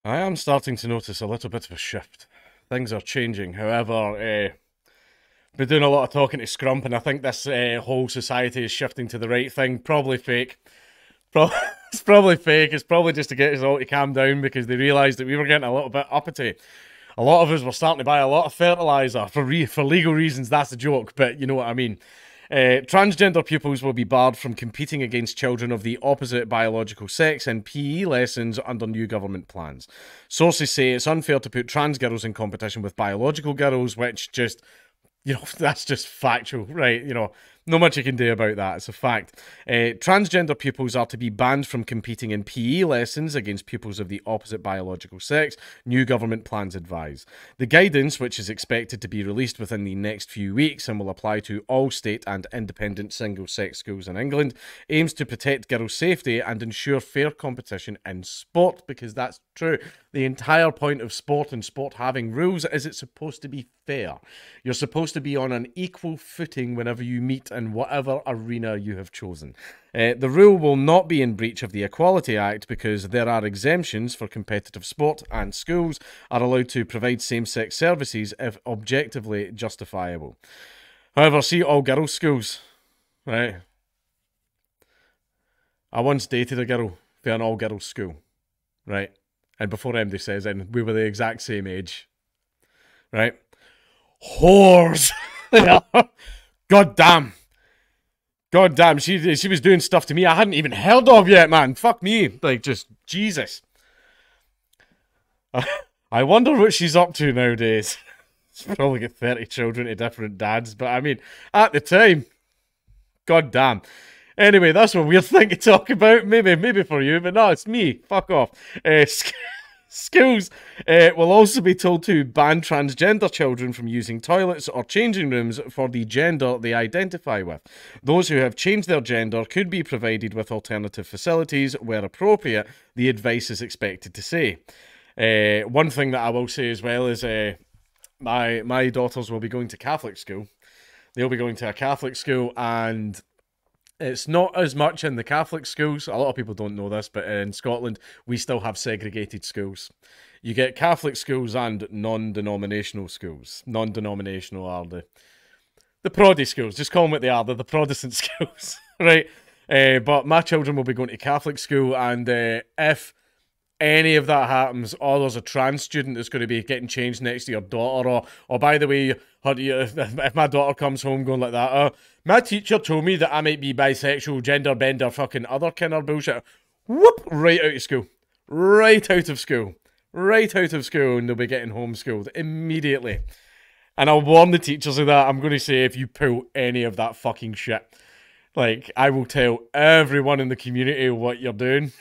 I am starting to notice a little bit of a shift. Things are changing. However, been doing a lot of talking to Scrump, and I think this whole society is shifting to the right thing. Probably fake. It's probably fake. It's probably just to get us all to calm down because they realised that we were getting a little bit uppity. A lot of us were starting to buy a lot of fertiliser for legal reasons. That's a joke, but you know what I mean. Transgender pupils will be barred from competing against children of the opposite biological sex in PE lessons under new government plans. Sources say it's unfair to put trans girls in competition with biological girls, which just, that's just factual, right? Not much you can do about that. It's a fact. Transgender pupils are to be banned from competing in PE lessons against pupils of the opposite biological sex, new government plans advise. The guidance, which is expected to be released within the next few weeks and will apply to all state and independent single-sex schools in England, aims to protect girls' safety and ensure fair competition in sport, because that's true. The entire point of sport and sport having rules is it's supposed to be fair. You're supposed to be on an equal footing whenever you meet in whatever arena you have chosen. The rule will not be in breach of the Equality Act because there are exemptions for competitive sport, and schools are allowed to provide same-sex services if objectively justifiable. However, see all girls' schools, right? I once dated a girl for an all-girls school, right? And before MD says anything, we were the exact same age, right? Whores! God damn. God damn, she was doing stuff to me I hadn't even heard of yet, man. Fuck me. Like, just, Jesus. I wonder what she's up to nowadays. She's probably got 30 children to different dads, but I mean, at the time, god damn. Anyway, that's a weird thing to talk about. Maybe for you, but no, it's me. Fuck off. Schools will also be told to ban transgender children from using toilets or changing rooms for the gender they identify with. Those who have changed their gender could be provided with alternative facilities where appropriate, the advice is expected to say. One thing that I will say as well is my daughters will be going to Catholic school. They'll be going to a Catholic school, and it's not as much in the Catholic schools. A lot of people don't know this, but in Scotland, we still have segregated schools. You get Catholic schools and non-denominational schools. Non-denominational are the proddy schools. Just call them what they are. They're the Protestant schools, right? But my children will be going to Catholic school, and if any of that happens, or there's a trans student that's going to be getting changed next to your daughter, or by the way, if my daughter comes home going like that, my teacher told me that I might be bisexual, gender bender, fucking other kind of bullshit, whoop, right out of school. Right out of school. Right out of school, and they'll be getting homeschooled immediately. And I'll warn the teachers of that. I'm going to say, if you pull any of that fucking shit, like, I will tell everyone in the community what you're doing.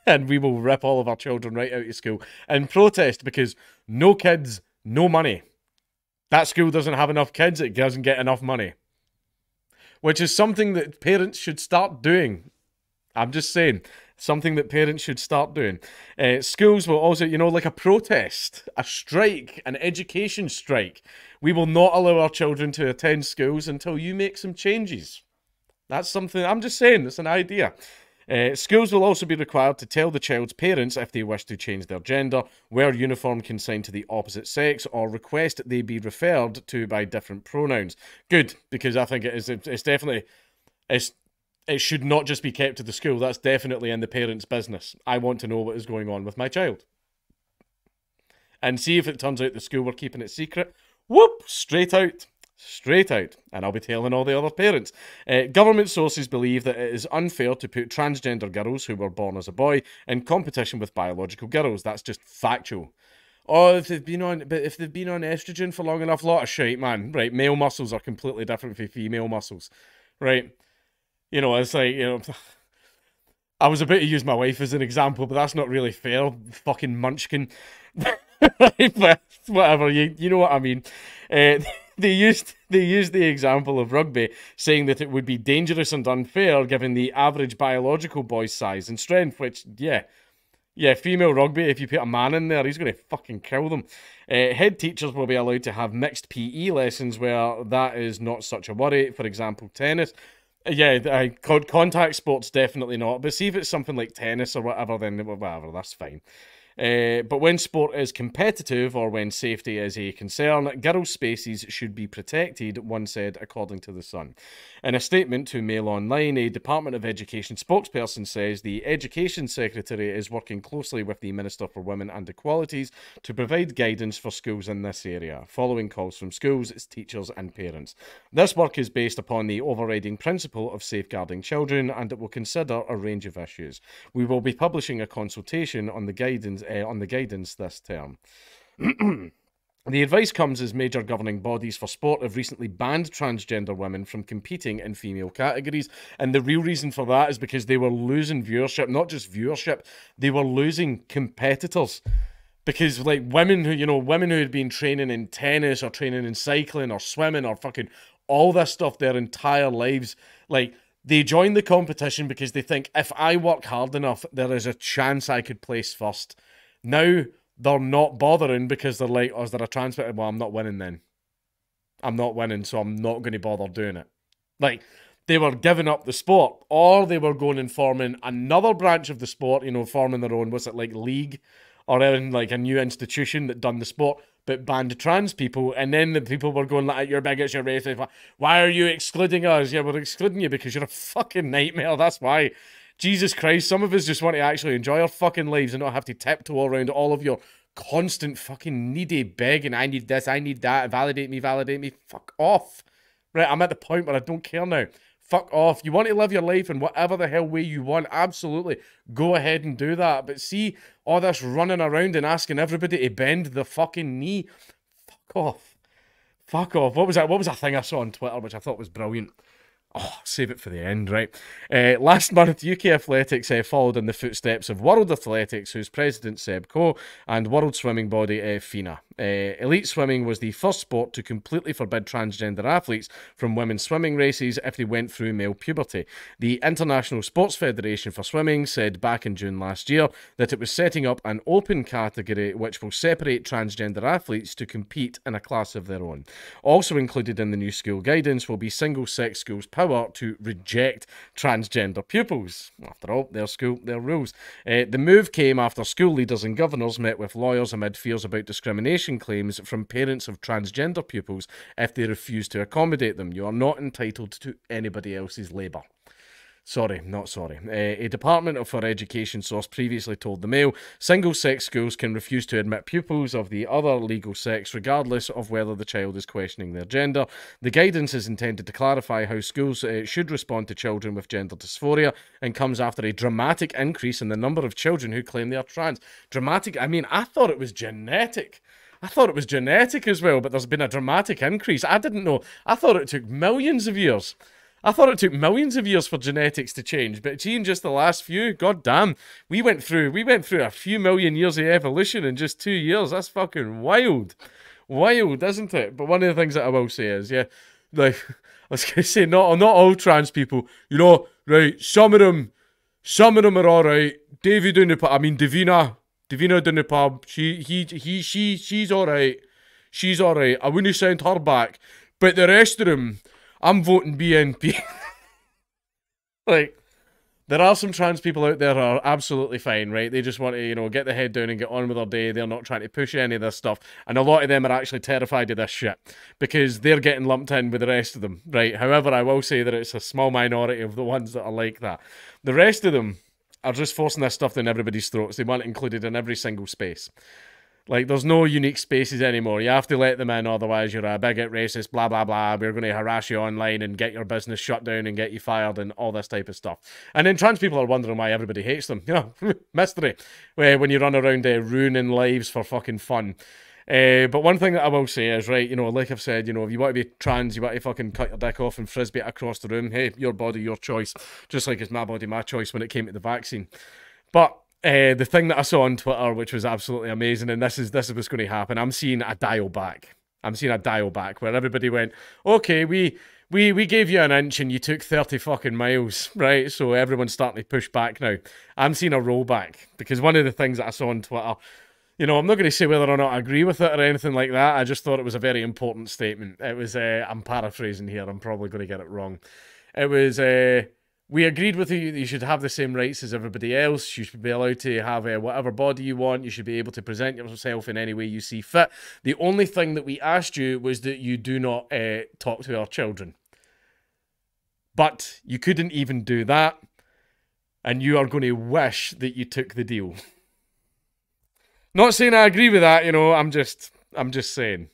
And we will rip all of our children right out of school and protest because no kids, no money. That school doesn't have enough kids, it doesn't get enough money. Which is something that parents should start doing. I'm just saying, something that parents should start doing. Schools will also, like a protest, a strike, an education strike. We will not allow our children to attend schools until you make some changes. That's something, I'm just saying, it's an idea. Schools will also be required to tell the child's parents if they wish to change their gender, wear uniform consigned to the opposite sex, or request they be referred to by different pronouns. Good, because I think it's definitely, it should not just be kept to the school. That's definitely in the parents' business. I want to know what is going on with my child. And see if it turns out the school were keeping it secret. Whoop, straight out. Straight out, and I'll be telling all the other parents. Government sources believe that it is unfair to put transgender girls who were born as a boy in competition with biological girls. That's just factual. Oh, if they've been on estrogen for long enough, lot of shite, man. Right, male muscles are completely different from female muscles, right? It's like, I was about to use my wife as an example, but that's not really fair. Fucking munchkin. But whatever, you know what I mean. They used the example of rugby, saying that it would be dangerous and unfair given the average biological boy's size and strength, which, yeah, female rugby, if you put a man in there, he's going to fucking kill them. Head teachers will be allowed to have mixed PE lessons where that is not such a worry. For example, tennis. Yeah, contact sports, definitely not. But see if it's something like tennis or whatever, then whatever, that's fine. But when sport is competitive or when safety is a concern, girls' spaces should be protected, one said, according to The Sun. In a statement to Mail Online, a Department of Education spokesperson says the Education Secretary is working closely with the Minister for Women and Equalities to provide guidance for schools in this area, following calls from schools, teachers and parents. This work is based upon the overriding principle of safeguarding children, and it will consider a range of issues. We will be publishing a consultation on the guidance this term. The advice comes as major governing bodies for sport have recently banned transgender women from competing in female categories. And the real reason for that is because they were losing viewership, not just viewership, they were losing competitors. Because, like, women who had been training in tennis or training in cycling or swimming or fucking all this stuff their entire lives, like, they join the competition because they think, if I work hard enough, there is a chance I could place first. Now, they're not bothering because they're like, oh, is there a chance? Well, I'm not winning then. I'm not winning, so I'm not going to bother doing it. Like, they were giving up the sport, or they were going and forming another branch of the sport, forming their own, was it like league, or in like a new institution that done the sport, but banned trans people, and then the people were going like, you're bigots, you're racist, why are you excluding us? Yeah, we're excluding you because you're a fucking nightmare, that's why. Jesus Christ, some of us just want to actually enjoy our fucking lives and not have to tiptoe around all of your constant fucking needy begging, I need this, I need that, validate me, fuck off. Right, I'm at the point where I don't care now. Fuck off. You want to live your life in whatever the hell way you want, absolutely. Go ahead and do that. But see, all this running around and asking everybody to bend the fucking knee. Fuck off. Fuck off. What was that thing I saw on Twitter, which I thought was brilliant? Oh, save it for the end, right? Last month, UK Athletics followed in the footsteps of World Athletics, whose president, Seb Coe, and World Swimming Body, FINA. Elite swimming was the first sport to completely forbid transgender athletes from women's swimming races if they went through male puberty. The International Sports Federation for Swimming said back in June last year that it was setting up an open category which will separate transgender athletes to compete in a class of their own. Also included in the new school guidance will be single-sex schools' power to reject transgender pupils. After all, their school, their rules. The move came after school leaders and governors met with lawyers amid fears about discrimination claims from parents of transgender pupils if they refuse to accommodate them. You are not entitled to anybody else's labour. Sorry, not sorry. A Department for Education source previously told the Mail, single-sex schools can refuse to admit pupils of the other legal sex regardless of whether the child is questioning their gender. The guidance is intended to clarify how schools should respond to children with gender dysphoria and comes after a dramatic increase in the number of children who claim they are trans. Dramatic? I mean, I thought it was genetic. I thought it was genetic as well, but there's been a dramatic increase. I didn't know. I thought it took millions of years. I thought it took millions of years for genetics to change, but gee, in just the last few, god damn, we went through a few million years of evolution in just 2 years. That's fucking wild. Wild, isn't it? But one of the things that I will say is, yeah, like, I was going to say, not all trans people, right, some of them are alright. Davina down the pub, she's alright. She's alright. I wouldn't send her back. But the rest of them, I'm voting BNP. Like, there are some trans people out there who are absolutely fine, right? They just want to, get their head down and get on with their day. They're not trying to push any of this stuff. And a lot of them are actually terrified of this shit because they're getting lumped in with the rest of them, right? However, I will say that it's a small minority of the ones that are like that. The rest of them are just forcing this stuff down everybody's throats. They want it included in every single space. Like, there's no unique spaces anymore. You have to let them in, otherwise you're a bigot, racist, blah, blah, blah. We're going to harass you online and get your business shut down and get you fired and all this type of stuff. And then trans people are wondering why everybody hates them. Mystery. When you run around ruining lives for fucking fun. But one thing that I will say is, right, like I've said, if you want to be trans, you want to fucking cut your dick off and frisbee it across the room. Hey, your body, your choice. Just like it's my body, my choice when it came to the vaccine. But the thing that I saw on Twitter, which was absolutely amazing, and this is what's going to happen. I'm seeing a dial back. Where everybody went, okay, we gave you an inch and you took 30 fucking miles, right? So everyone's starting to push back now. I'm seeing a rollback because one of the things that I saw on Twitter, I'm not going to say whether or not I agree with it or anything like that. I just thought it was a very important statement. It was, I'm paraphrasing here. I'm probably going to get it wrong. It was, We agreed with you that you should have the same rights as everybody else. You should be allowed to have whatever body you want. You should be able to present yourself in any way you see fit. The only thing that we asked you was that you do not talk to our children. But you couldn't even do that. And you are going to wish that you took the deal. Not saying I agree with that, you know, I'm just saying.